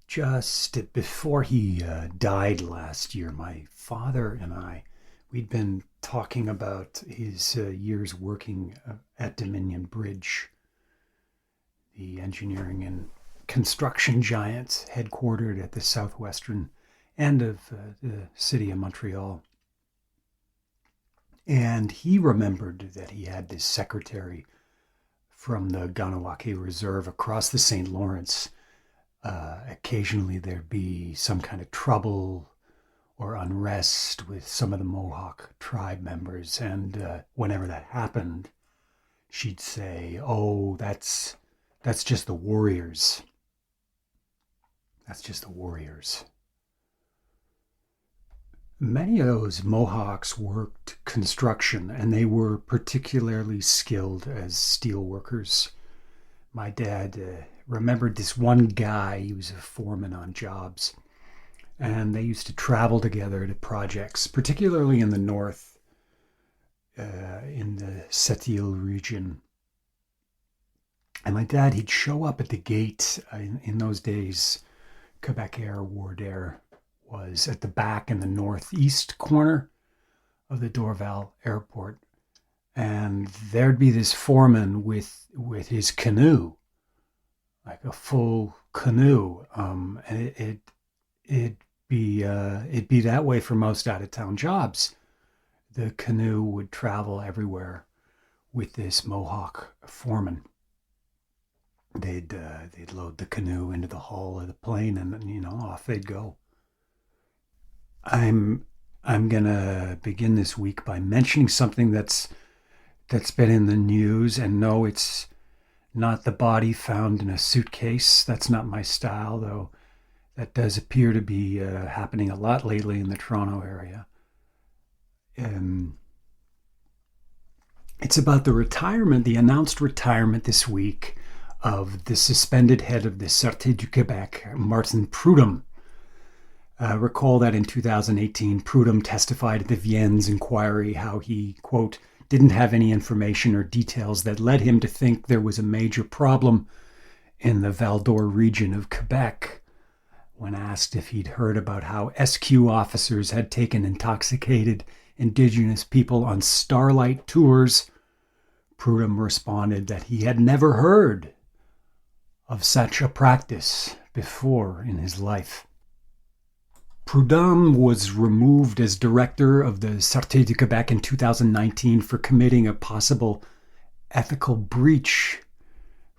Just before he died last year, my father and we'd been talking about his years working at Dominion Bridge, the engineering and construction giants headquartered at the southwestern end of the city of Montreal. And he remembered that he had this secretary from the Kahnawake Reserve across the St. Lawrence. Occasionally there'd be some kind of trouble or unrest with some of the Mohawk tribe members. And whenever that happened, she'd say, "Oh, that's just the warriors. That's just the warriors." Many of those Mohawks worked construction, and they were particularly skilled as steel workers. My dad remembered this one guy. He was a foreman on jobs, and they used to travel together to projects, particularly in the north, in the Sept-Îles region. And my dad, he'd show up at the gate. In those days, Quebec Air, Ward Air, was at the back in the northeast corner of the Dorval Airport. And there'd be this foreman with his canoe, like a full canoe. And it'd be that way for most out-of-town jobs. The canoe would travel everywhere with this Mohawk foreman. They'd load the canoe into the hull of the plane, and off they'd go. I'm gonna begin this week by mentioning something that's been in the news, and no, it's not the body found in a suitcase. That's not my style, though. That does appear to be happening a lot lately in the Toronto area. It's about the announced retirement this week of the suspended head of the Sûreté du Québec, Martin Prudhomme. Recall that in 2018, Prudhomme testified at the Vienne's inquiry how he, quote, didn't have any information or details that led him to think there was a major problem in the Val d'Or region of Quebec. When asked if he'd heard about how SQ officers had taken intoxicated Indigenous people on starlight tours, Prudhomme responded that he had never heard of such a practice before in his life. Prudhomme was removed as director of the Sûreté du Québec in 2019 for committing a possible ethical breach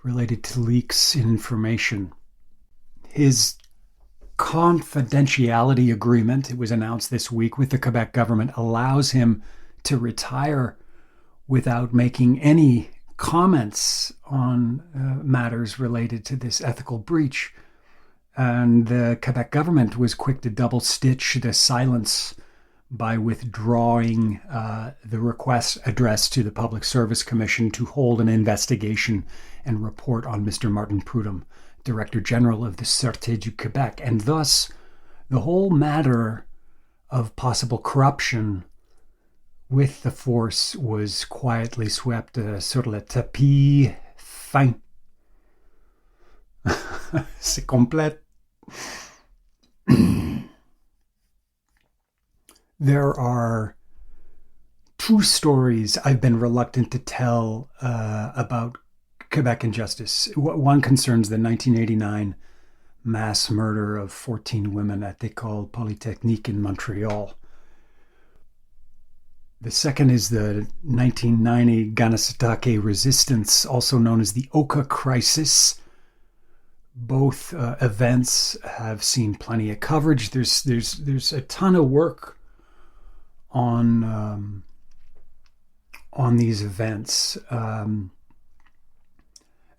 related to leaks in information. His confidentiality agreement, it was announced this week, with the Quebec government allows him to retire without making any comments on matters related to this ethical breach. And the Quebec government was quick to double-stitch the silence by withdrawing the request addressed to the Public Service Commission to hold an investigation and report on Mr. Martin Prudhomme, Director General of the Sûreté du Québec. And thus, the whole matter of possible corruption with the force was quietly swept sur le tapis fin. C'est complète. There are two stories I've been reluctant to tell about Quebec injustice. One concerns the 1989 mass murder of 14 women at École Polytechnique in Montreal. The second is the 1990 Kahnawake resistance, also known as the Oka crisis. Both events have seen plenty of coverage. There's a ton of work on these events. And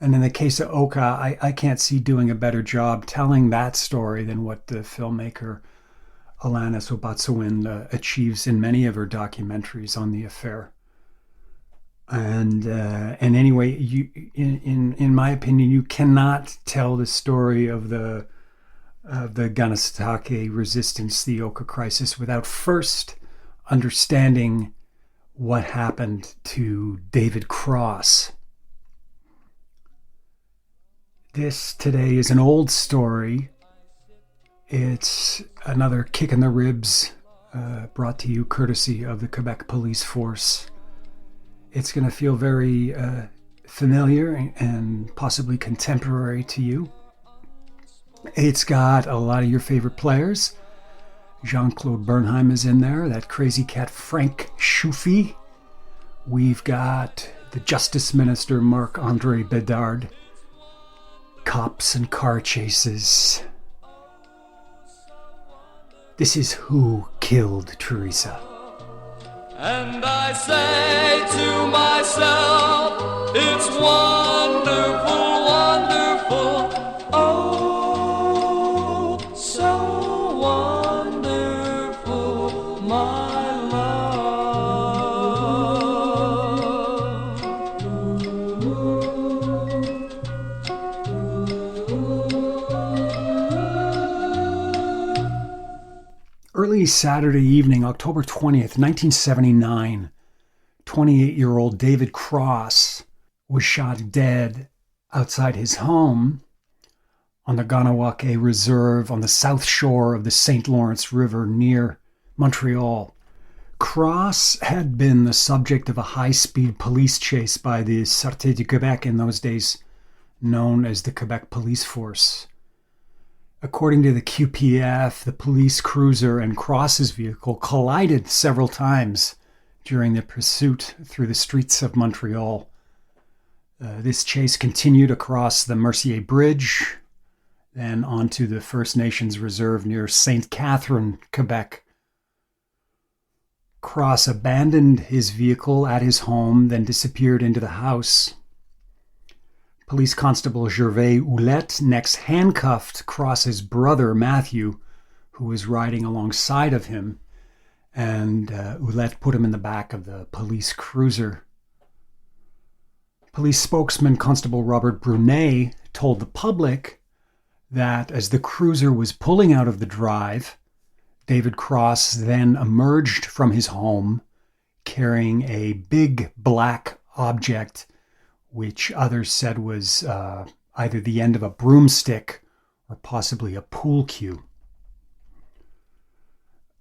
in the case of Oka, I can't see doing a better job telling that story than what the filmmaker Alanis Obatsewin achieves in many of her documentaries on the affair. And anyway, in my opinion, you cannot tell the story of the Kahnawake resistance, the Oka crisis, without first understanding what happened to David Cross. This today is an old story, It's another kick in the ribs brought to you courtesy of the Quebec Police Force. It's going to feel very familiar and possibly contemporary to you. It's got a lot of your favorite players. Jean-Claude Bernheim is in there, that crazy cat Frank Chouffy. We've got the Justice Minister Marc-André Bedard. Cops and car chases. This is Who Killed Teresa. And I say to myself, it's wonderful, wonderful, oh, so wonderful, my Early Saturday evening, October 20th, 1979, 28-year-old David Cross was shot dead outside his home on the Kahnawake Reserve on the south shore of the St. Lawrence River near Montreal. Cross had been the subject of a high-speed police chase by the Sûreté du Québec, in those days known as the Quebec Police Force. According to the QPF, the police cruiser and Cross's vehicle collided several times during the pursuit through the streets of Montreal. This chase continued across the Mercier Bridge, then onto the First Nations Reserve near St. Catherine, Quebec. Cross abandoned his vehicle at his home, then disappeared into the house. Police Constable Gervais Ouellette next handcuffed Cross's brother, Matthew, who was riding alongside of him, and Ouellette put him in the back of the police cruiser. Police spokesman Constable Robert Brunet told the public that as the cruiser was pulling out of the drive, David Cross then emerged from his home carrying a big black object which others said was either the end of a broomstick or possibly a pool cue.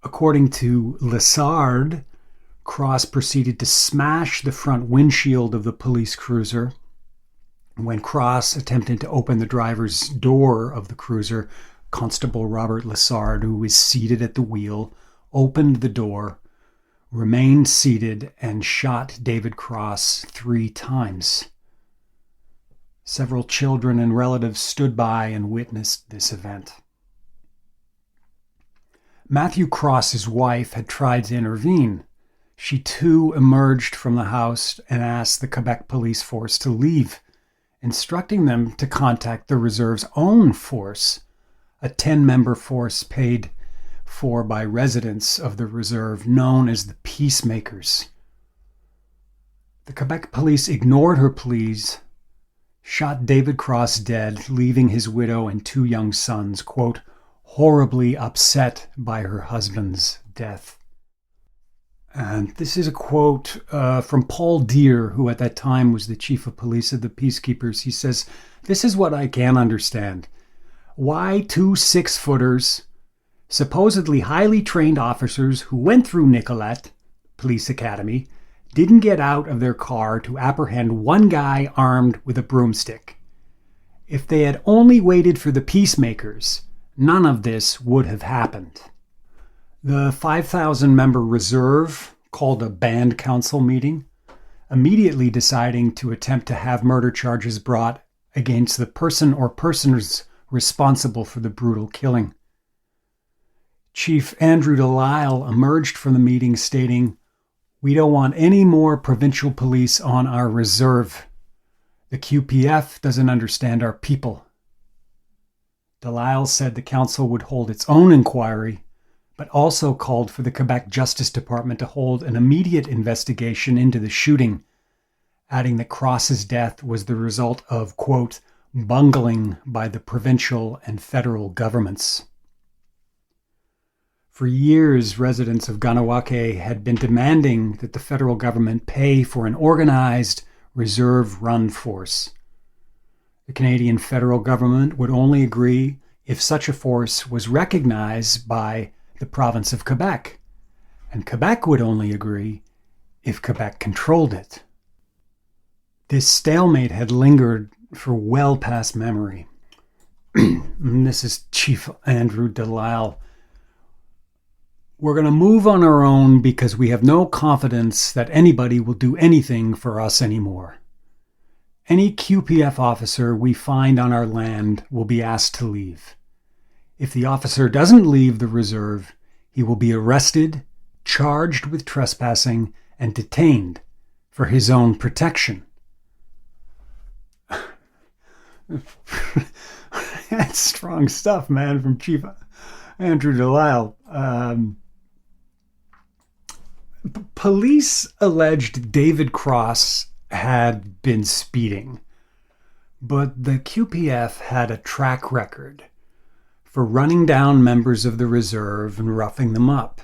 According to Lessard, Cross proceeded to smash the front windshield of the police cruiser. When Cross attempted to open the driver's door of the cruiser, Constable Robert Lessard, who was seated at the wheel, opened the door, remained seated, and shot David Cross 3 times. Several children and relatives stood by and witnessed this event. Matthew Cross's wife had tried to intervene. She too emerged from the house and asked the Quebec Police Force to leave, instructing them to contact the reserve's own force, a 10-member force paid for by residents of the reserve known as the Peacemakers. The Quebec police ignored her pleas, shot David Cross dead, leaving his widow and 2 young sons, quote, horribly upset by her husband's death. And this is a quote from Paul Deere, who at that time was the chief of police of the Peacekeepers. He says, "This is what I can't understand. Why 2 6-footers, supposedly highly trained officers who went through Nicolette Police Academy, didn't get out of their car to apprehend one guy armed with a broomstick. If they had only waited for the Peacemakers, none of this would have happened." The 5,000-member reserve called a band council meeting, immediately deciding to attempt to have murder charges brought against the person or persons responsible for the brutal killing. Chief Andrew Delisle emerged from the meeting stating, "We don't want any more provincial police on our reserve. The QPF doesn't understand our people." Delisle said the council would hold its own inquiry, but also called for the Quebec Justice Department to hold an immediate investigation into the shooting, adding that Cross's death was the result of, quote, bungling by the provincial and federal governments. For years, residents of Kahnawake had been demanding that the federal government pay for an organized, reserve-run force. The Canadian federal government would only agree if such a force was recognized by the province of Quebec, and Quebec would only agree if Quebec controlled it. This stalemate had lingered for well past memory. This is Chief Andrew Delisle. We're going to move on our own because we have no confidence that anybody will do anything for us anymore. Any QPF officer we find on our land will be asked to leave. If the officer doesn't leave the reserve, he will be arrested, charged with trespassing, and detained for his own protection. That's strong stuff, man, from Chief Andrew Delisle. Police alleged David Cross had been speeding, but the QPF had a track record for running down members of the reserve and roughing them up.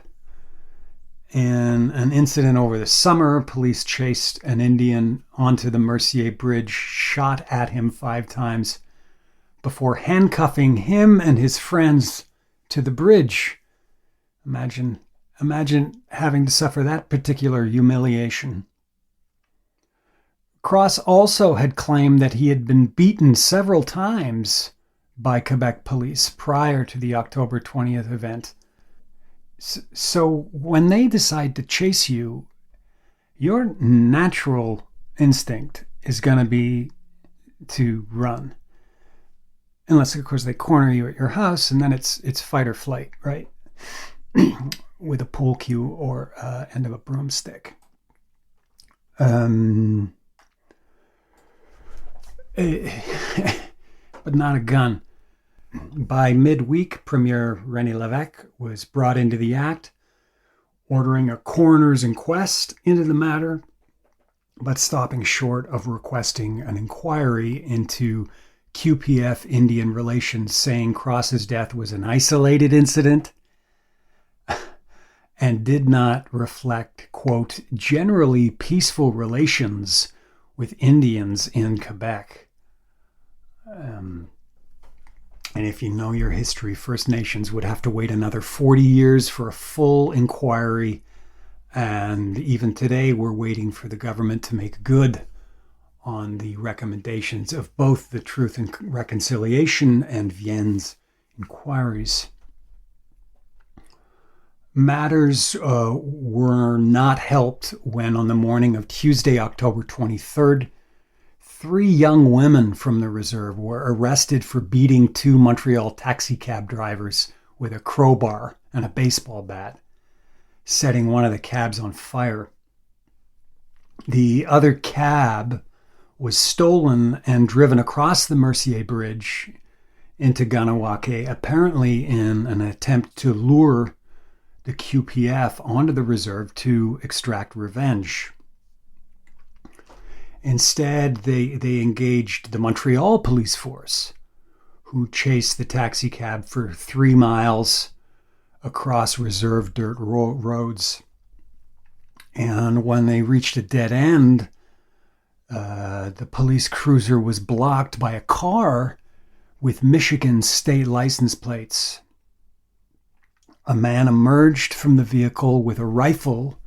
In an incident over the summer, police chased an Indian onto the Mercier Bridge, shot at him 5 times before handcuffing him and his friends to the bridge. Imagine having to suffer that particular humiliation. Cross also had claimed that he had been beaten several times by Quebec police prior to the October 20th event. So when they decide to chase you, your natural instinct is going to be to run. Unless, of course, they corner you at your house, and then it's fight or flight, right? With a pool cue or end of a broomstick. But not a gun. By midweek, Premier René Lévesque was brought into the act, ordering a coroner's inquest into the matter, but stopping short of requesting an inquiry into QPF Indian relations, saying Cross's death was an isolated incident and did not reflect, quote, generally peaceful relations with Indians in Quebec. And if you know your history, First Nations would have to wait another 40 years for a full inquiry. And even today, we're waiting for the government to make good on the recommendations of both the Truth and Reconciliation and Vienn's inquiries. Matters were not helped when on the morning of Tuesday, October 23rd, 3 young women from the reserve were arrested for beating 2 Montreal taxicab drivers with a crowbar and a baseball bat, setting one of the cabs on fire. The other cab was stolen and driven across the Mercier Bridge into Kahnawake, apparently in an attempt to lure the QPF onto the reserve to extract revenge. Instead, they engaged the Montreal police force, who chased the taxi cab for 3 miles across reserve dirt roads. And when they reached a dead end, the police cruiser was blocked by a car with Michigan state license plates. A man emerged from the vehicle with a rifle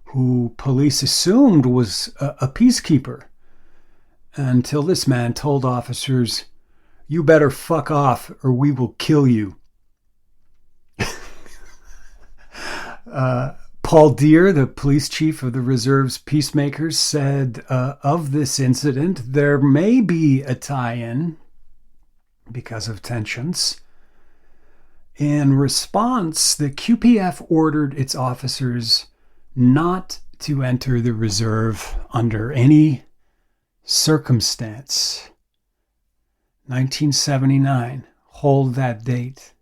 who police assumed was a peacekeeper, until this man told officers, "You better fuck off or we will kill you." Paul Deere, the police chief of the reserve's peacemakers, said of this incident, there may be a tie-in because of tensions. In response, the QPF ordered its officers not to enter the reserve under any circumstance. 1979. Hold that date.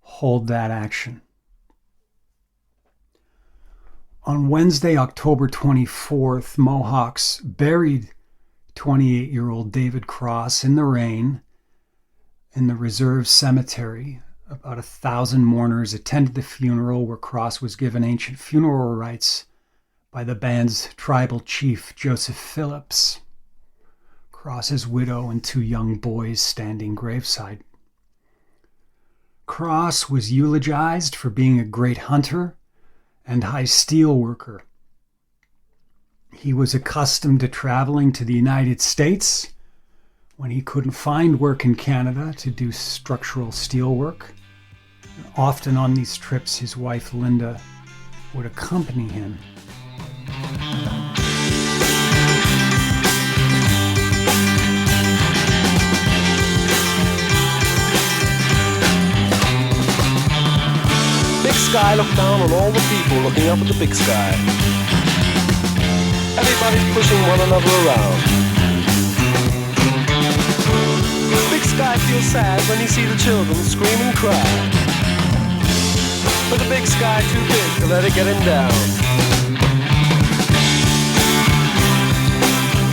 Hold that action. On Wednesday, October 24th, Mohawks buried 28-year-old David Cross in the rain in the reserve cemetery. About 1,000 mourners attended the funeral, where Cross was given ancient funeral rites by the band's tribal chief, Joseph Phillips. Cross's widow and 2 young boys standing graveside. Cross was eulogized for being a great hunter and high steel worker. He was accustomed to traveling to the United States when he couldn't find work in Canada to do structural steel work. Often on these trips, his wife Linda would accompany him. Big sky looked down on all the people looking up at the big sky. Everybody's pushing one another around. Big sky feels sad when you see the children scream and cry. But the big sky too big to let it get him down.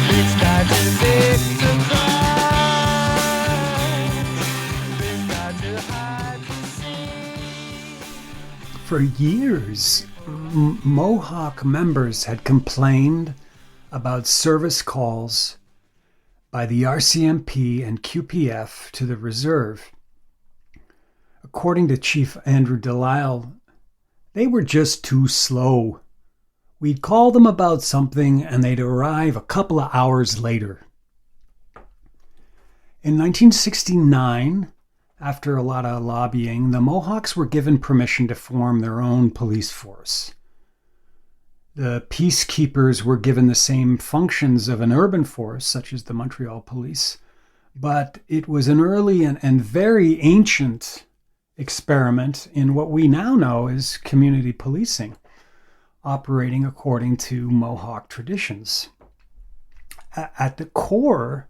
Big sky too big to cry. Big sky too high to see. For years, Mohawk members had complained about service calls by the RCMP and QPF to the reserve. According to Chief Andrew Delisle, they were just too slow. We'd call them about something and they'd arrive a couple of hours later. In 1969, after a lot of lobbying, the Mohawks were given permission to form their own police force. The peacekeepers were given the same functions of an urban force, such as the Montreal police, but it was an early and very ancient experiment in what we now know as community policing, operating according to Mohawk traditions. At the core,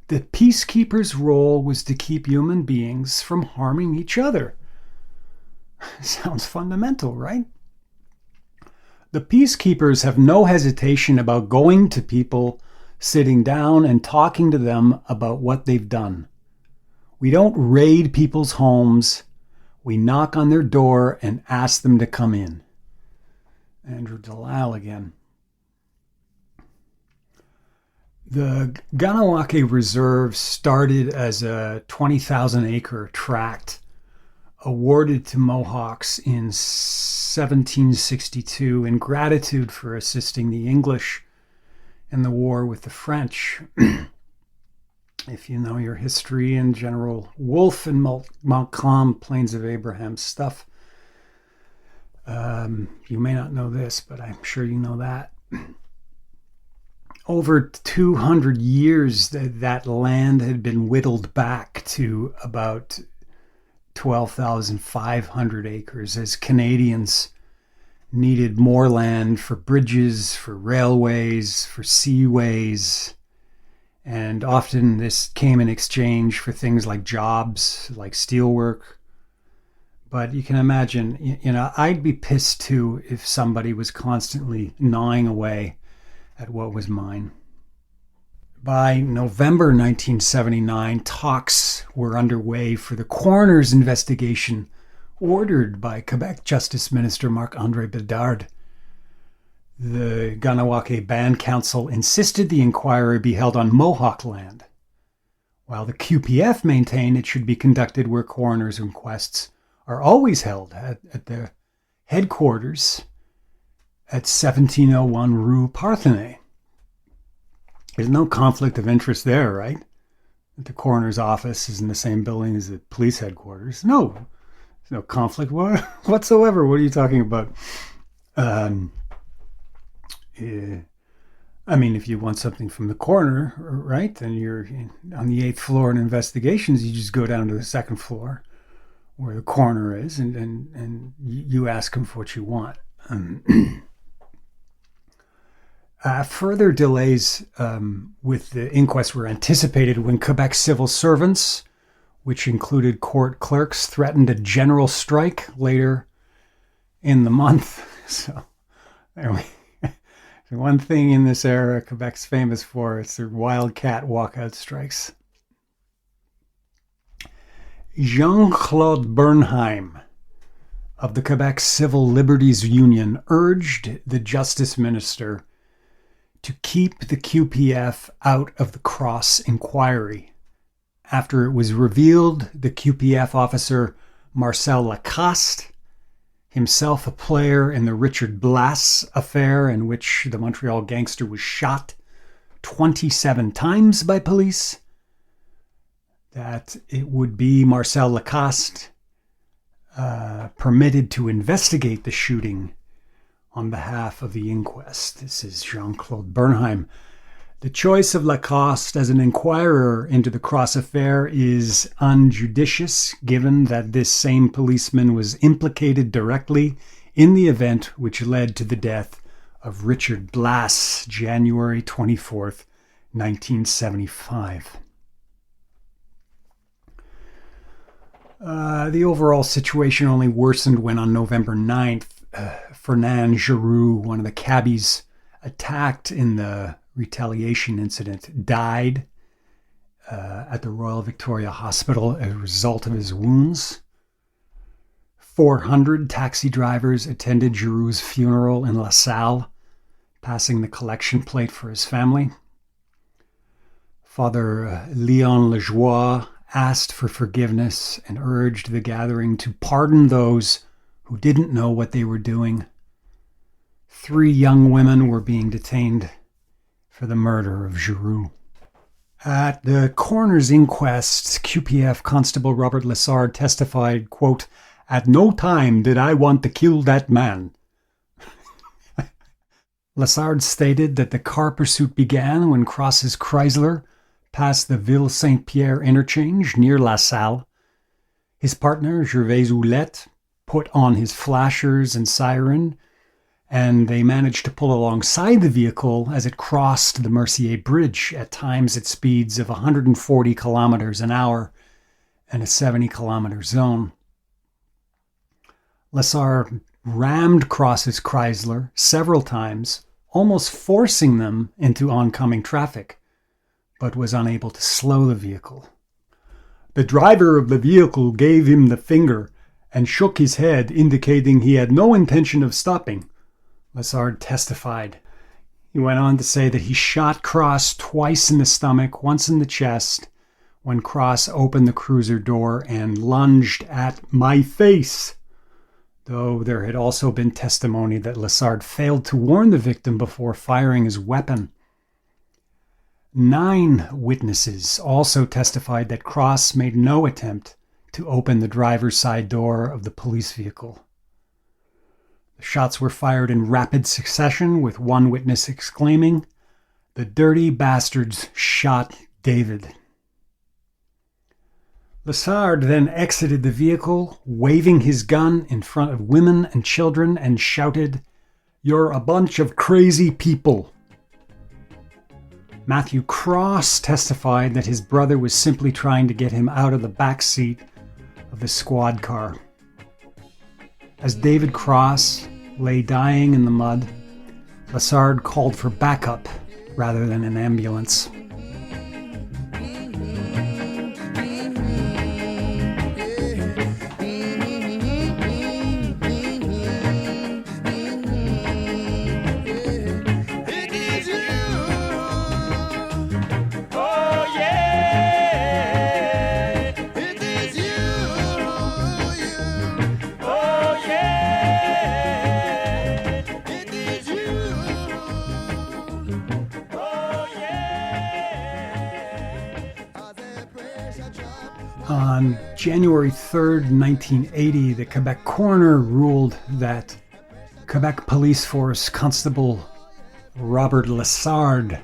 the peacekeepers' role was to keep human beings from harming each other. Sounds fundamental, right? The peacekeepers have no hesitation about going to people, sitting down and talking to them about what they've done. We don't raid people's homes. We knock on their door and ask them to come in. Andrew Delisle again. The Kahnawake Reserve started as a 20,000-acre tract awarded to Mohawks in 1762 in gratitude for assisting the English in the war with the French. If you know your history and General Wolfe and Montcalm, Plains of Abraham stuff, you may not know this, but I'm sure you know that. Over 200 years, that land had been whittled back to about 12,500 acres as Canadians needed more land for bridges, for railways, for seaways. And often this came in exchange for things like jobs, like steelwork. But you can imagine, I'd be pissed too if somebody was constantly gnawing away at what was mine. By November 1979, talks were underway for the coroner's investigation ordered by Quebec Justice Minister Marc-André Bedard. The Kahnawake Band Council insisted the inquiry be held on Mohawk land, while the QPF maintained it should be conducted where coroner's inquests are always held at the headquarters at 1701 Rue Parthenay. There's no conflict of interest there, right? The coroner's office is in the same building as the police headquarters. No, there's no conflict whatsoever. What are you talking about? If you want something from the coroner, right, then you're on the 8th floor in investigations, you just go down to the 2nd floor where the coroner is and you ask him for what you want. Further delays with the inquest were anticipated when Quebec civil servants, which included court clerks, threatened a general strike later in the month. So the one thing in this era Quebec's famous for, it's their wildcat walkout strikes. Jean-Claude Bernheim of the Quebec Civil Liberties Union urged the Justice Minister to keep the QPF out of the Cross inquiry. After it was revealed the QPF officer Marcel Lacoste, himself a player in the Richard Blass affair, in which the Montreal gangster was shot 27 times by police, that it would be Marcel Lacoste permitted to investigate the shooting on behalf of the inquest. This is Jean-Claude Bernheim. The choice of Lacoste as an inquirer into the Cross affair is unjudicious, given that this same policeman was implicated directly in the event which led to the death of Richard Blass, January 24th, 1975. The overall situation only worsened when on November 9th, Fernand Giroux, one of the cabbies attacked in the retaliation incident, died at the Royal Victoria Hospital as a result of his wounds. 400 taxi drivers attended Giroux's funeral in La Salle, passing the collection plate for his family. Father Léon Lajoie asked for forgiveness and urged the gathering to pardon those who didn't know what they were doing. 3 young women were being detained for the murder of Giroux. At the coroner's inquest, QPF Constable Robert Lessard testified, quote, "At no time did I want to kill that man." Lessard stated that the car pursuit began when Cross's Chrysler passed the Ville Saint-Pierre interchange near La Salle. His partner, Gervais Ouellette, put on his flashers and siren, and they managed to pull alongside the vehicle as it crossed the Mercier Bridge, at times at speeds of 140 kilometers an hour and a 70-kilometer zone. Lessard rammed Cross's Chrysler several times, almost forcing them into oncoming traffic, but was unable to slow the vehicle. The driver of the vehicle gave him the finger and shook his head, indicating he had no intention of stopping, Lessard testified. He went on to say that he shot Cross twice in the stomach, once in the chest, when Cross opened the cruiser door and lunged at my face, though there had also been testimony that Lessard failed to warn the victim before firing his weapon. 9 witnesses also testified that Cross made no attempt to open the driver's side door of the police vehicle. The shots were fired in rapid succession, with one witness exclaiming, "The dirty bastards shot David." Lessard then exited the vehicle, waving his gun in front of women and children, and shouted, "You're a bunch of crazy people." Matthew Cross testified that his brother was simply trying to get him out of the back seat of the squad car. As David Cross lay dying in the mud, Lessard called for backup rather than an ambulance. On January 3rd, 1980, the Quebec coroner ruled that Quebec Police Force Constable Robert Lessard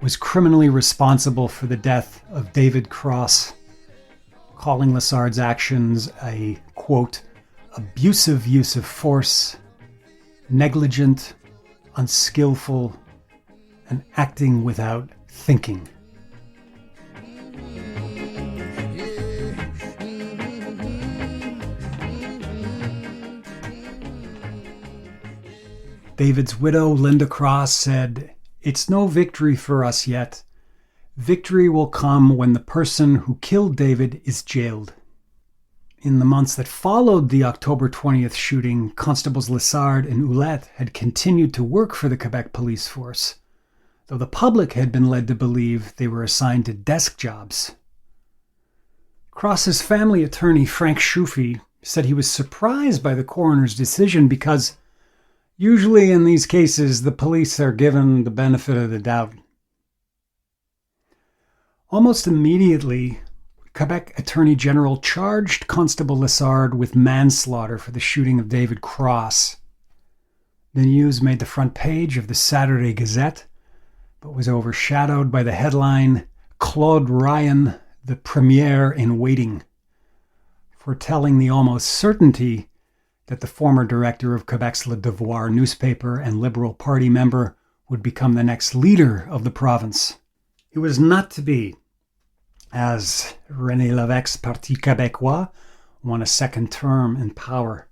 was criminally responsible for the death of David Cross, calling Lessard's actions a, quote, abusive use of force, negligent, unskillful, and acting without thinking. David's widow, Linda Cross, said, "It's no victory for us yet. Victory will come when the person who killed David is jailed." In the months that followed the October 20th shooting, Constables Lessard and Ouellette had continued to work for the Quebec Police Force, though the public had been led to believe they were assigned to desk jobs. Cross's family attorney, Frank Schuffy, said he was surprised by the coroner's decision because usually in these cases the police are given the benefit of the doubt. Almost immediately, Quebec Attorney General charged Constable Lessard with manslaughter for the shooting of David Cross. The news made the front page of the Saturday Gazette, but was overshadowed by the headline, "Claude Ryan, the Premier in Waiting," foretelling the almost certainty that the former director of Quebec's Le Devoir newspaper and Liberal Party member would become the next leader of the province. It was not to be, as René Lévesque's Parti Québécois won a second term in power.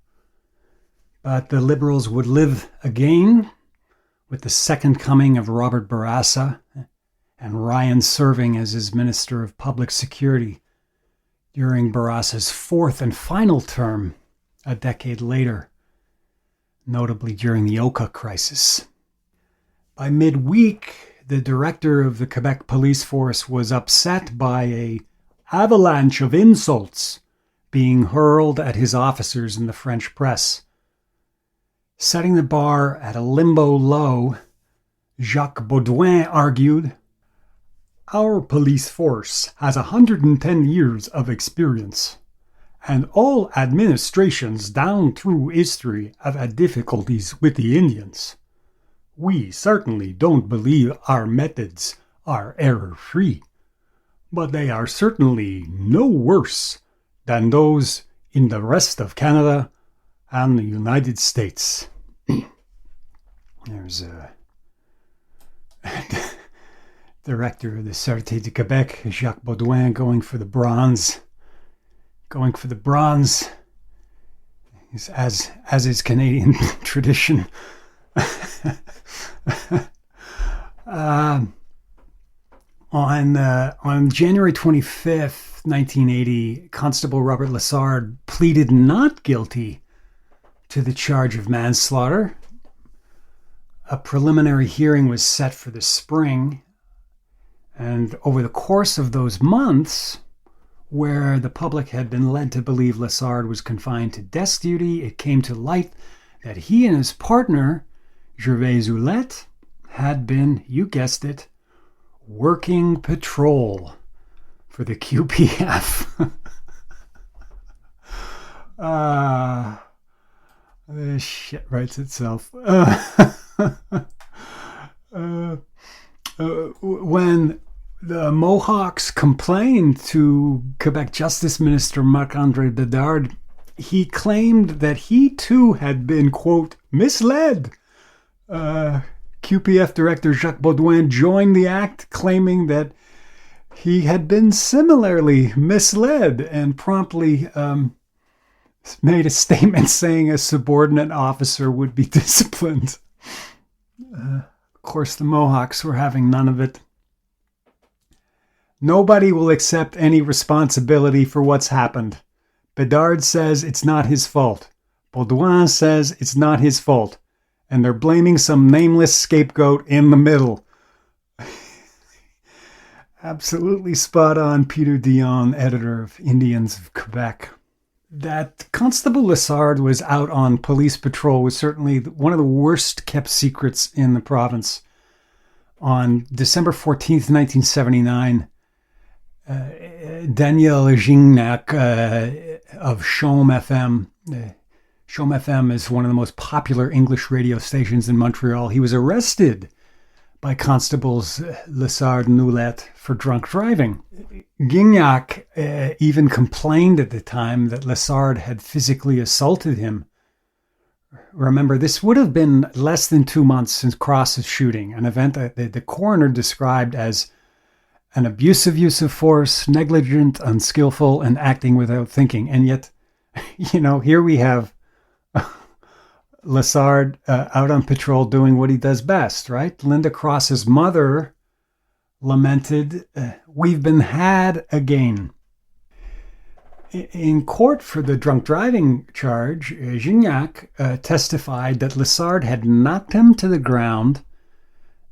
But the Liberals would live again with the second coming of Robert Bourassa and Ryan serving as his Minister of Public Security during Bourassa's fourth and final term a decade later, notably during the Oka crisis. By midweek, the director of the Quebec police force was upset by an avalanche of insults being hurled at his officers in the French press. Setting the bar at a limbo low, Jacques Baudouin argued, "Our police force has 110 years of experience, and all administrations down through history have had difficulties with the Indians. We certainly don't believe our methods are error-free, but they are certainly no worse than those in the rest of Canada and the United States." There's a director of the Sûreté de Québec, Jacques Baudouin, going for the bronze. As is Canadian tradition. On January 25th, 1980, Constable Robert Lessard pleaded not guilty to the charge of manslaughter. A preliminary hearing was set for the spring, and over the course of those months, where the public had been led to believe Lessard was confined to desk duty, it came to light that he and his partner, Gervais Ouellette, had been, you guessed it, working patrol for the QPF. This shit writes itself. When the Mohawks complained to Quebec Justice Minister Marc-André Bedard, he claimed that he too had been, quote, misled. QPF Director Jacques Baudouin joined the act, claiming that he had been similarly misled, and promptly made a statement saying a subordinate officer would be disciplined. Of course, the Mohawks were having none of it. "Nobody will accept any responsibility for what's happened. Bedard says it's not his fault. Baudouin says it's not his fault. And they're blaming some nameless scapegoat in the middle." Absolutely spot on, Peter Dion, editor of Indians of Quebec. That Constable Lessard was out on police patrol was certainly one of the worst kept secrets in the province. On December 14th, 1979, Daniel Gignac of Chaume FM. Chaume FM is one of the most popular English radio stations in Montreal. He was arrested by Constables Lessard and Ouellette for drunk driving. Gignac even complained at the time that Lessard had physically assaulted him. Remember, this would have been less than 2 months since Cross's shooting, an event that the coroner described as an abusive use of force, negligent, unskillful, and acting without thinking. And yet, here we have Lessard out on patrol doing what he does best, right? Linda Cross's mother lamented, "We've been had again." In court for the drunk driving charge, Gignac testified that Lessard had knocked him to the ground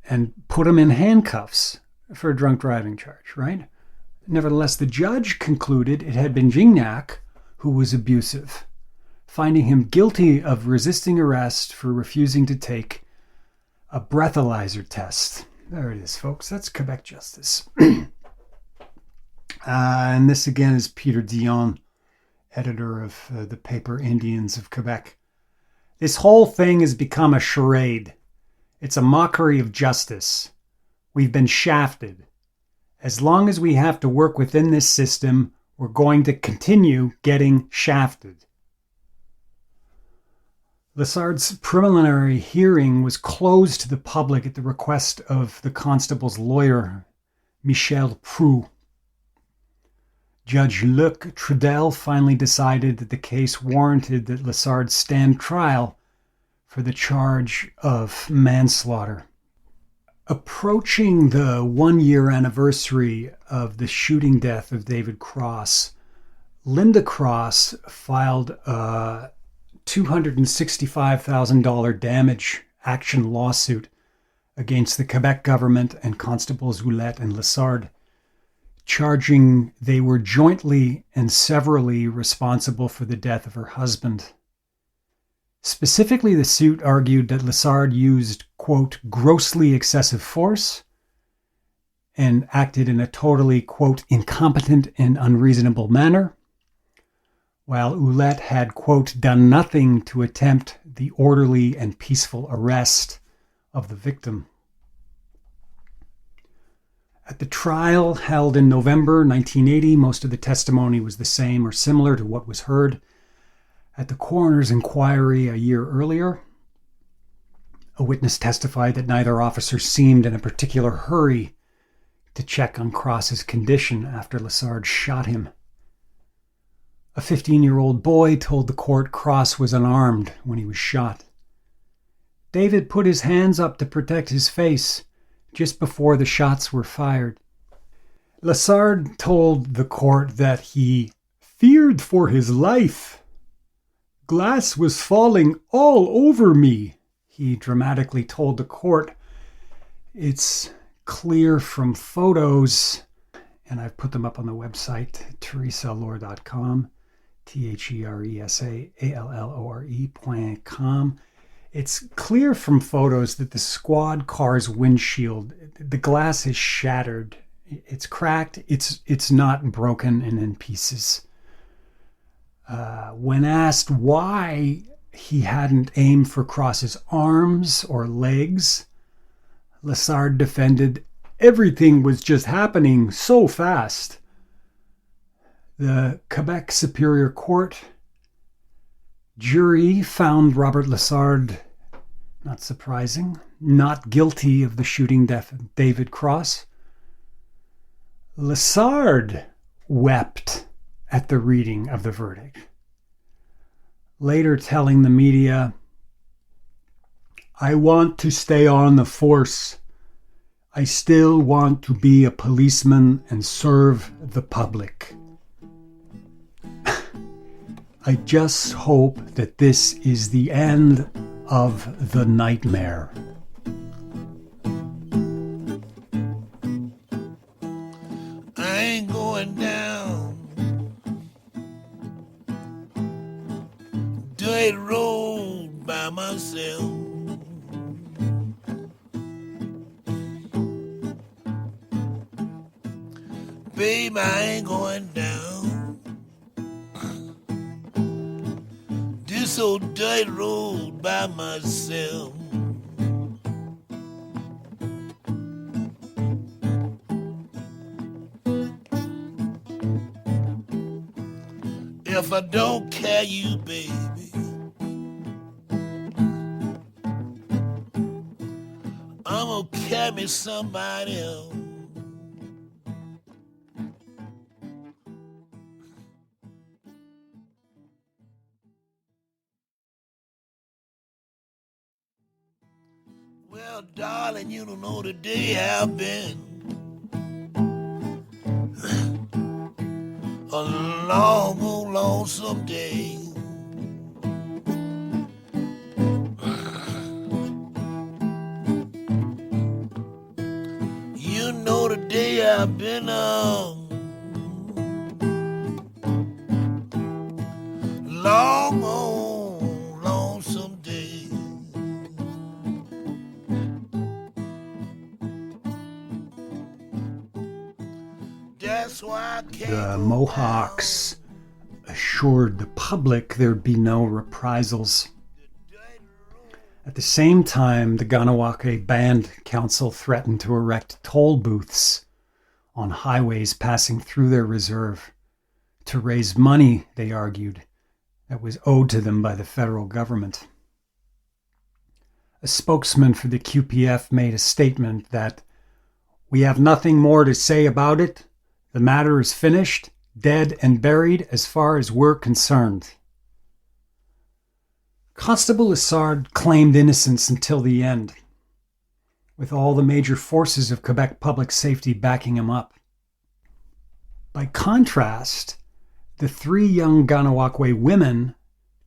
and put him in handcuffs for a drunk driving charge, right? Nevertheless, the judge concluded it had been Gignac who was abusive. finding him guilty of resisting arrest for refusing to take a breathalyzer test. There it is, folks. That's Quebec justice. And this again is Peter Dion, editor of the paper Indians of Quebec. This whole thing has become a charade. It's a mockery of justice. We've been shafted. As long as we have to work within this system, we're going to continue getting shafted. Lessard's preliminary hearing was closed to the public at the request of the constable's lawyer, Michel Proulx. Judge Luc Trudel finally decided that the case warranted that Lessard stand trial for the charge of manslaughter. Approaching the one-year anniversary of the shooting death of David Cross, Linda Cross filed a $265,000 damage action lawsuit against the Quebec government and Constables Ouellette and Lessard, charging they were jointly and severally responsible for the death of her husband. Specifically, the suit argued that Lessard used, quote, grossly excessive force and acted in a totally, quote, incompetent and unreasonable manner, while Ouellette had, quote, done nothing to attempt the orderly and peaceful arrest of the victim. At the trial held in November 1980, most of the testimony was the same or similar to what was heard at the coroner's inquiry a year earlier. A witness testified that neither officer seemed in a particular hurry to check on Cross's condition after Lessard shot him. A 15-year-old boy told the court Cross was unarmed when he was shot. David put his hands up to protect his face just before the shots were fired. Lessard told the court that he feared for his life. Glass was falling all over me, he dramatically told the court. It's clear from photos, and I've put them up on the website, teresallore.com, TheresaAllore.com. It's clear from photos that the squad car's windshield, the glass is shattered. It's cracked. It's not broken and in pieces. When asked why he hadn't aimed for Cross's arms or legs, Lessard defended, everything was just happening so fast. The Quebec Superior Court jury found Robert Lessard, not surprising, not guilty of the shooting death of David Cross. Lessard wept at the reading of the verdict, later telling the media, "I want to stay on the force. I still want to be a policeman and serve the public. I just hope that this is the end of the nightmare." I ain't going down dirt road by myself. Babe, I ain't going down this old dirt road by myself. If I don't carry you, baby, I'm gonna carry somebody else. Well, darling, you don't know the day I've been. A long, lonesome day. You know the day I've been on. Long, The Mohawks assured the public there'd be no reprisals. At the same time, the Kahnawake Band Council threatened to erect toll booths on highways passing through their reserve to raise money, they argued, that was owed to them by the federal government. A spokesman for the QPF made a statement that, "We have nothing more to say about it. The matter is finished, dead and buried as far as we're concerned." Constable Lessard claimed innocence until the end, with all the major forces of Quebec public safety backing him up. By contrast, the 3 young Kahnawake women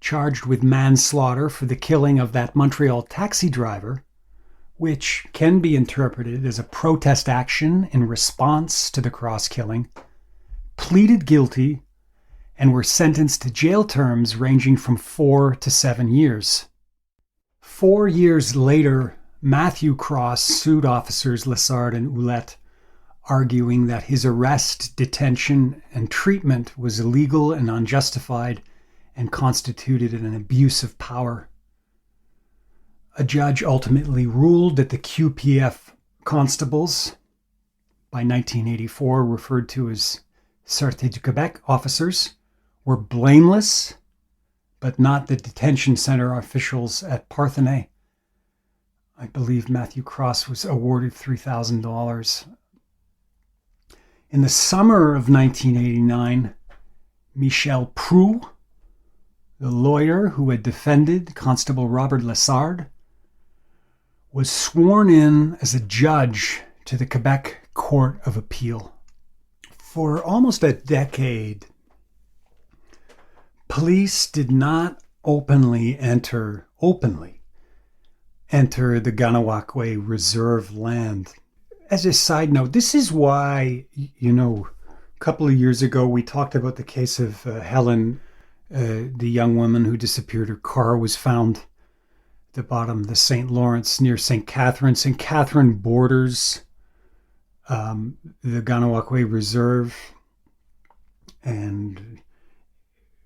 charged with manslaughter for the killing of that Montreal taxi driver, which can be interpreted as a protest action in response to the cross-killing, pleaded guilty and were sentenced to jail terms ranging from 4 to 7 years. 4 years later, Matthew Cross sued officers Lessard and Ouellette, arguing that his arrest, detention, and treatment was illegal and unjustified and constituted an abuse of power. A judge ultimately ruled that the QPF constables, by 1984 referred to as Sûreté du Québec officers, were blameless, but not the detention center officials at Parthenay. I believe Matthew Cross was awarded $3,000. In the summer of 1989, Michel Proulx, the lawyer who had defended Constable Robert Lessard, was sworn in as a judge to the Quebec Court of Appeal. For almost a decade, police did not openly enter the Kahnawake Reserve land. As a side note, this is why, a couple of years ago we talked about the case of Helen, the young woman who disappeared. Her car was found at the bottom of the St. Lawrence near St. Catherine. St. Catherine borders the Kahnawake Reserve. And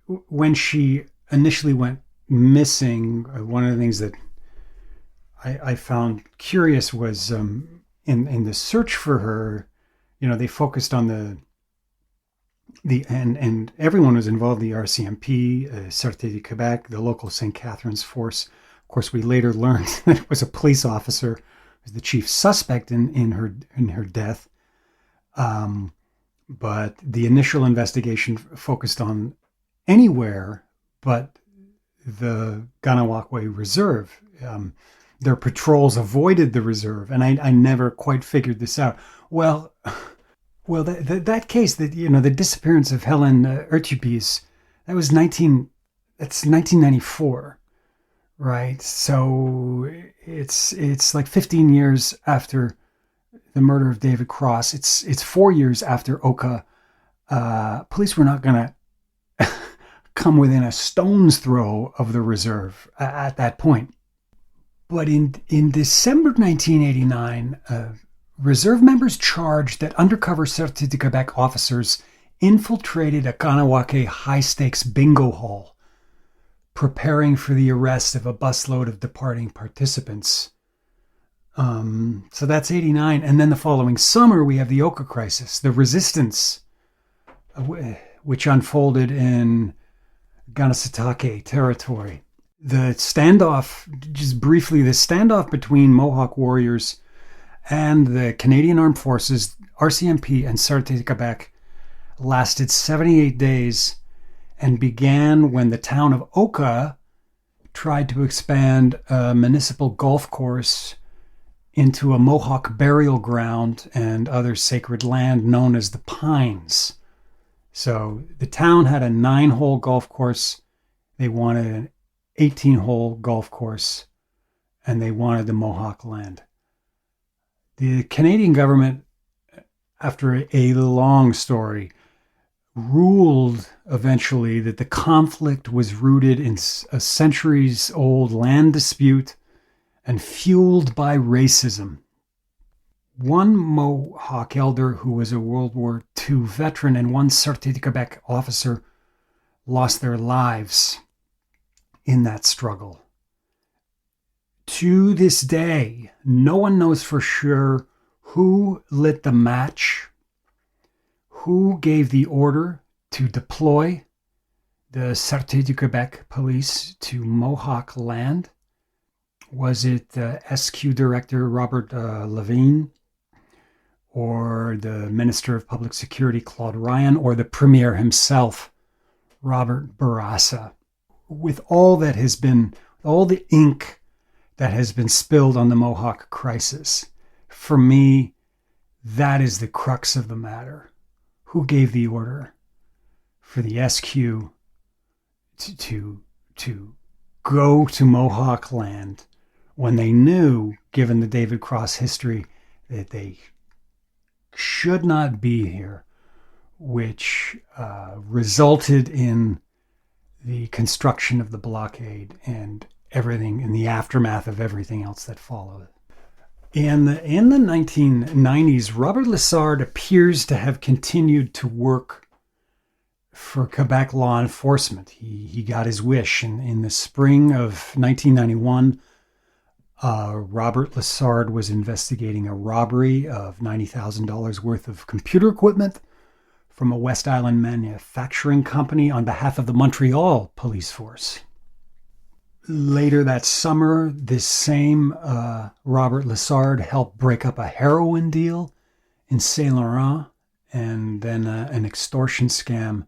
when she initially went missing, one of the things that I found curious was in the search for her, they focused on and everyone was involved, the RCMP, Sûreté du Québec, the local St. Catherine's force. Of course, we later learned that it was a police officer who was the chief suspect in her death. But the initial investigation focused on anywhere but the Kahnawake Reserve. Their patrols avoided the reserve, and I never quite figured this out. Well, that case, the disappearance of Helen Urtubis, that's 1994, right? So it's like 15 years after the murder of David Cross. It's 4 years after Oka. Police were not going to come within a stone's throw of the reserve at that point. But in December 1989, reserve members charged that undercover Sûreté du Québec officers infiltrated a Kahnawake high-stakes bingo hall, preparing for the arrest of a busload of departing participants. So that's 89. And then the following summer, we have the Oka crisis, the resistance, which unfolded in Kanesatake territory. The standoff, just briefly, the standoff between Mohawk warriors and the Canadian Armed Forces, RCMP, and Sûreté du Québec lasted 78 days and began when the town of Oka tried to expand a municipal golf course into a Mohawk burial ground and other sacred land known as the Pines. So the town had a 9-hole golf course. They wanted an 18-hole golf course, and they wanted the Mohawk land. The Canadian government, after a long story, ruled eventually that the conflict was rooted in a centuries-old land dispute and fueled by racism. One Mohawk elder who was a World War II veteran and one Sûreté de Québec officer lost their lives in that struggle. To this day, no one knows for sure who lit the match, who gave the order to deploy the Sûreté de Québec police to Mohawk land. Was it the SQ director Robert Levine, or the Minister of Public Security Claude Ryan, or the Premier himself, Robert Bourassa? With all that has been, all the ink that has been spilled on the Mohawk crisis, for me, that is the crux of the matter. Who gave the order for the SQ to go to Mohawk land when they knew, given the David Cross history, that they should not be here, which resulted in the construction of the blockade and everything in the aftermath of everything else that followed. In the 1990s, Robert Lessard appears to have continued to work for Quebec law enforcement. He got his wish. In the spring of 1991, Robert Lessard was investigating a robbery of $90,000 worth of computer equipment from a West Island manufacturing company on behalf of the Montreal police force. Later that summer, this same Robert Lessard helped break up a heroin deal in Saint Laurent, and then an extortion scam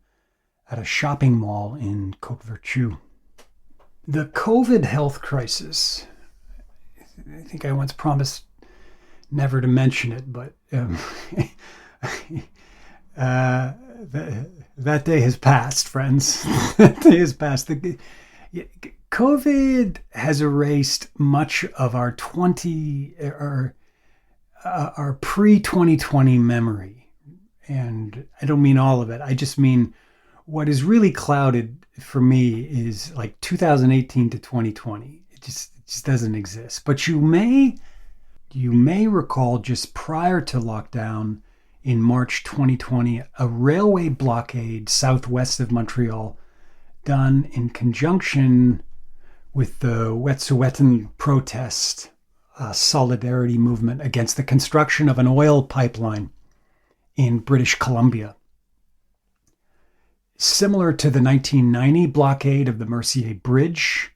at a shopping mall in Côte-Vertu. The COVID health crisis, I think I once promised never to mention it, but that day has passed, friends. That day has passed. COVID has erased much of our pre-2020 memory. And I don't mean all of it. I just mean what is really clouded for me is like 2018 to 2020. It just doesn't exist. But you may recall just prior to lockdown in March 2020, a railway blockade southwest of Montreal done in conjunction with the Wet'suwet'en protest solidarity movement against the construction of an oil pipeline in British Columbia. Similar to the 1990 blockade of the Mercier Bridge,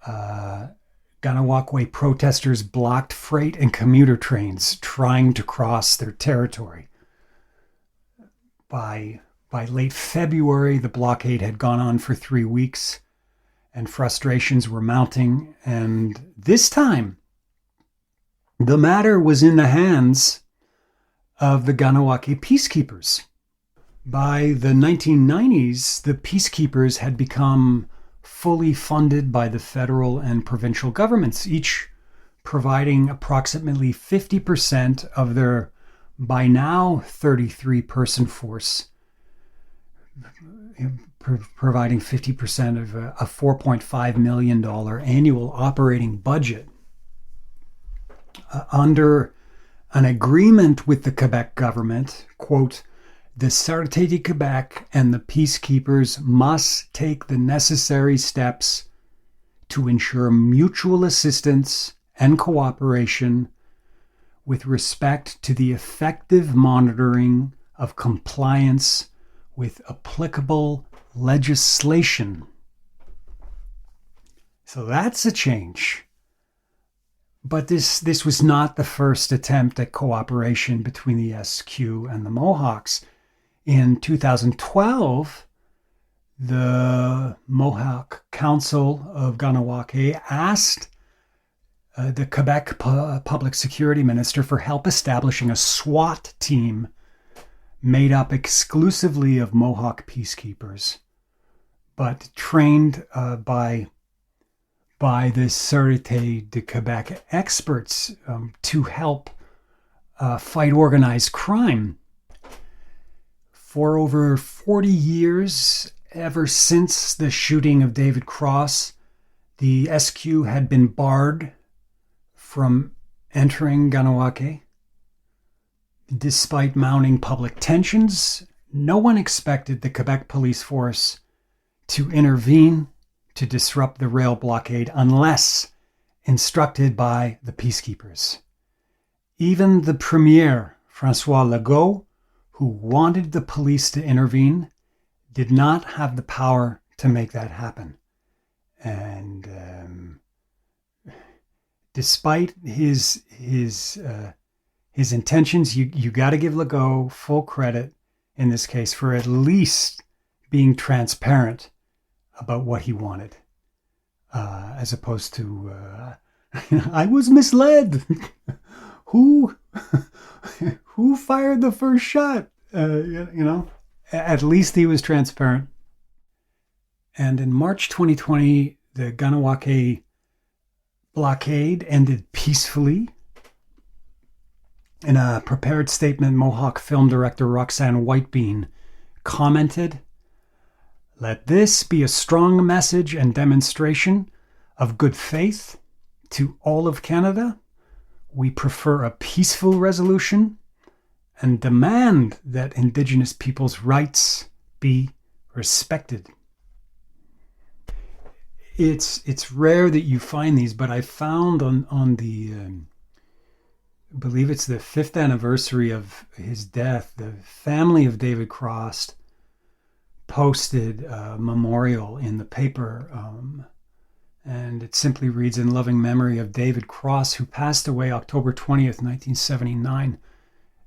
Kahnawake protesters blocked freight and commuter trains trying to cross their territory. By late February, the blockade had gone on for 3 weeks, and frustrations were mounting. And this time, the matter was in the hands of the Kahnawake peacekeepers. By the 1990s, the peacekeepers had become fully funded by the federal and provincial governments, each providing approximately 50% of their by now 33-person force, providing 50% of a $4.5 million annual operating budget. Under an agreement with the Quebec government, quote, the Sûreté de Québec and the peacekeepers must take the necessary steps to ensure mutual assistance and cooperation with respect to the effective monitoring of compliance with applicable legislation. So that's a change. But this was not the first attempt at cooperation between the SQ and the Mohawks. In 2012, the Mohawk Council of Kahnawake asked the Quebec Public Security Minister for help establishing a SWAT team made up exclusively of Mohawk peacekeepers, but trained by the Sûreté de Québec experts to help fight organized crime. For over 40 years, ever since the shooting of David Cross, the SQ had been barred from entering Kahnawake. Despite mounting public tensions, no one expected the Quebec police force to intervene to disrupt the rail blockade unless instructed by the peacekeepers. Even the Premier, François Legault, who wanted the police to intervene, did not have the power to make that happen. And despite his intentions, you got to give Legault full credit in this case for at least being transparent about what he wanted, as opposed to I was misled. Who fired the first shot? At least he was transparent. And in March 2020, the Kahnawake blockade ended peacefully. In a prepared statement, Mohawk film director Roxanne Whitebean commented, "Let this be a strong message and demonstration of good faith to all of Canada. We prefer a peaceful resolution and demand that Indigenous peoples' rights be respected." It's rare that you find these, but I found on the I believe it's the 5th anniversary of his death, the family of David Cross posted a memorial in the paper, and it simply reads, "In loving memory of David Cross, who passed away October 20th, 1979.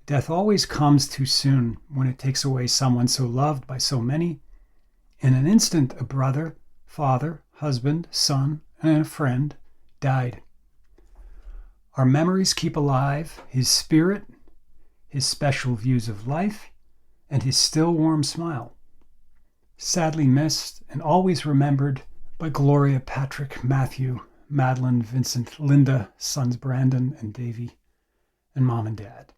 Death always comes too soon when it takes away someone so loved by so many. In an instant, a brother, father, husband, son, and a friend died. Our memories keep alive his spirit, his special views of life, and his still warm smile. Sadly missed and always remembered by Gloria, Patrick, Matthew, Madeline, Vincent, Linda, sons Brandon and Davy, and mom and dad."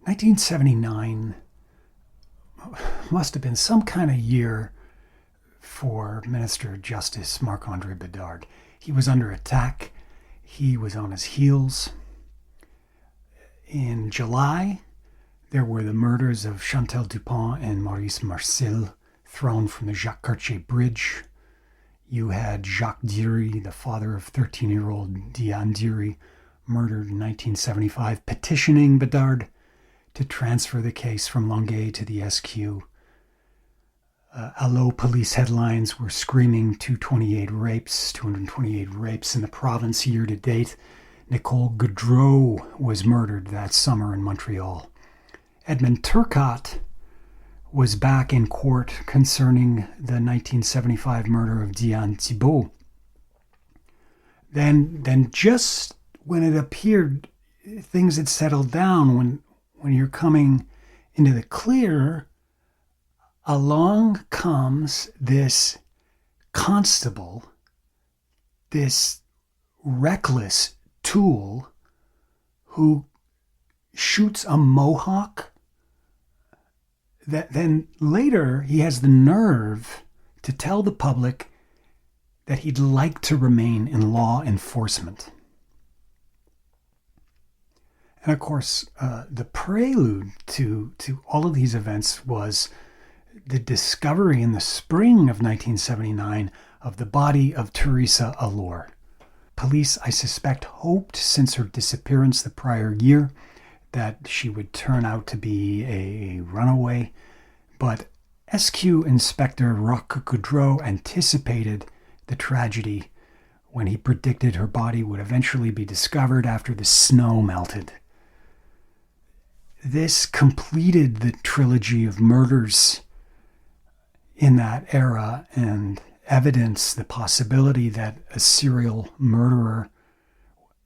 1979 must have been some kind of year for Minister of Justice Marc-Andre Bedard. He was under attack. He was on his heels. In July, there were the murders of Chantal Dupont and Maurice Marcel, thrown from the Jacques Cartier Bridge. You had Jacques Dury, the father of 13-year-old Diane Dury, murdered in 1975, petitioning Bedard to transfer the case from Longueuil to the SQ. Allo police headlines were screaming 228 rapes in the province year to date. Nicole Gaudreau was murdered that summer in Montreal. Edmund Turcotte was back in court concerning the 1975 murder of Diane Thibault. Then just when it appeared things had settled down, when you're coming into the clear, along comes this constable, this reckless tool who shoots a Mohawk. That then later he has the nerve to tell the public that he'd like to remain in law enforcement. And of course, the prelude to all of these events was the discovery in the spring of 1979 of the body of Teresa Allure. Police, I suspect, hoped since her disappearance the prior year that she would turn out to be a runaway, but SQ Inspector Roch Gaudreau anticipated the tragedy when he predicted her body would eventually be discovered after the snow melted. This completed the trilogy of murders in that era and evidenced the possibility that a serial murderer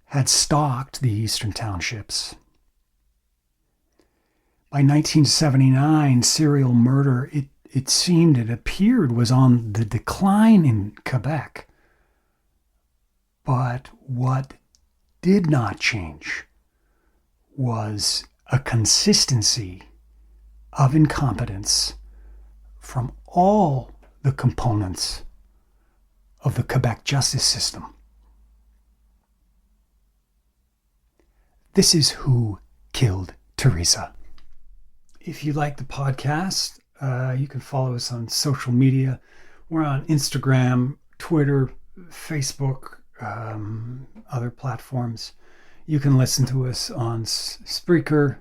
had stalked the eastern townships. By 1979, serial murder, it appeared, was on the decline in Quebec. But what did not change was a consistency of incompetence from all the components of the Quebec justice system. This is Who Killed Teresa. If you like the podcast, you can follow us on social media. We're on Instagram, Twitter, Facebook, other platforms. You can listen to us on Spreaker,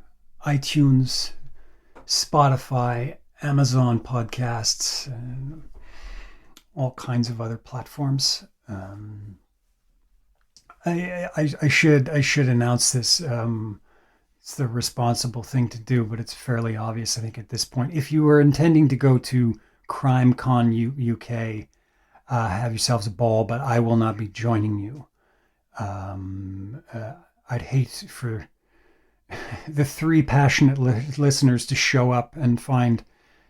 iTunes, Spotify, Amazon Podcasts, and all kinds of other platforms. I should announce this. It's the responsible thing to do, but it's fairly obvious, I think, at this point. If you are intending to go to CrimeCon UK, have yourselves a ball, but I will not be joining you. I'd hate for the three passionate listeners to show up and find,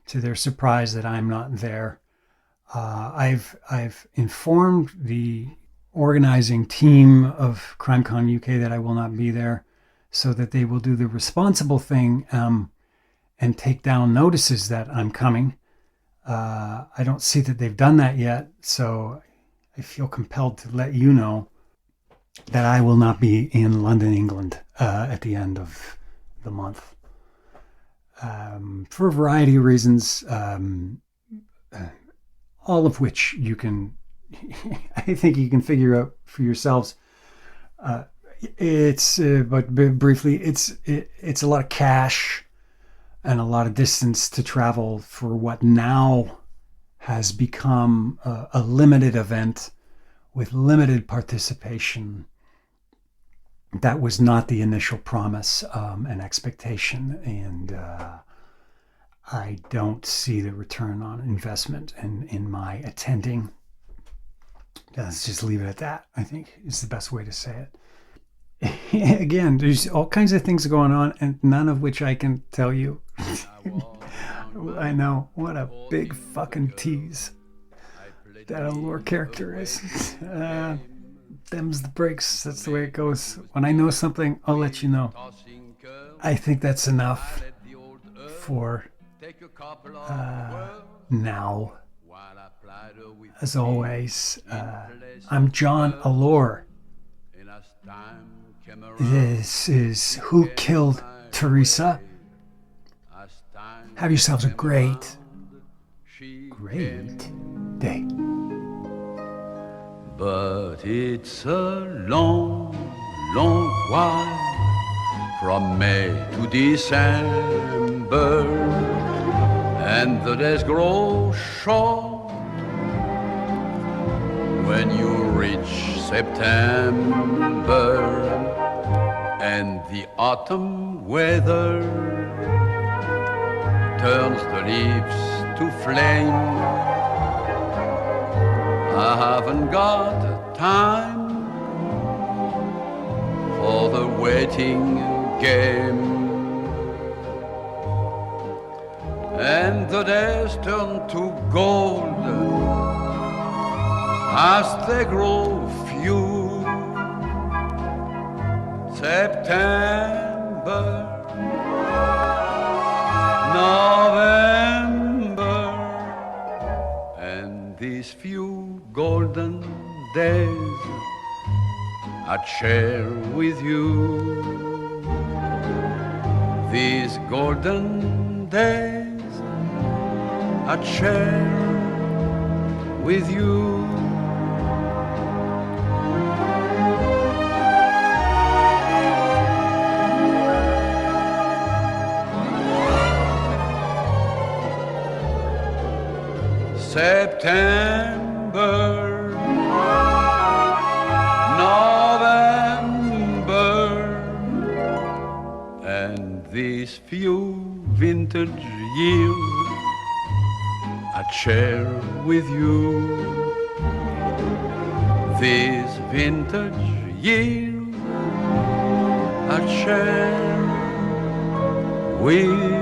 to their surprise, that I'm not there. I've informed the organizing team of CrimeCon UK that I will not be there, so that they will do the responsible thing and take down notices that I'm coming. I don't see that they've done that yet, so I feel compelled to let you know that I will not be in London, England at the end of the month. For a variety of reasons, all of which you can, I think you can figure out for yourselves. But briefly, it's a lot of cash and a lot of distance to travel for what now has become a limited event with limited participation. That was not the initial promise and expectation, and I don't see the return on investment in my attending. Let's just leave it at that, I think, is the best way to say it. Again, there's all kinds of things going on, and none of which I can tell you. I know, what a big fucking tease that Allure character is. Them's the breaks, that's the way it goes. When I know something, I'll let you know. I think that's enough for now. As always, I'm John Allure. This is Who Killed Teresa. Have yourselves a great day. But it's a long, long while from May to December, and the days grow short when you reach September, and the autumn weather turns the leaves to flame. I haven't got time for the waiting game, and the days turn to gold as they grow few. September, November, and these few golden days I'd share with you. These golden days I'd share with you. September, November, and these few vintage years I'd share with you. These vintage years I'd share with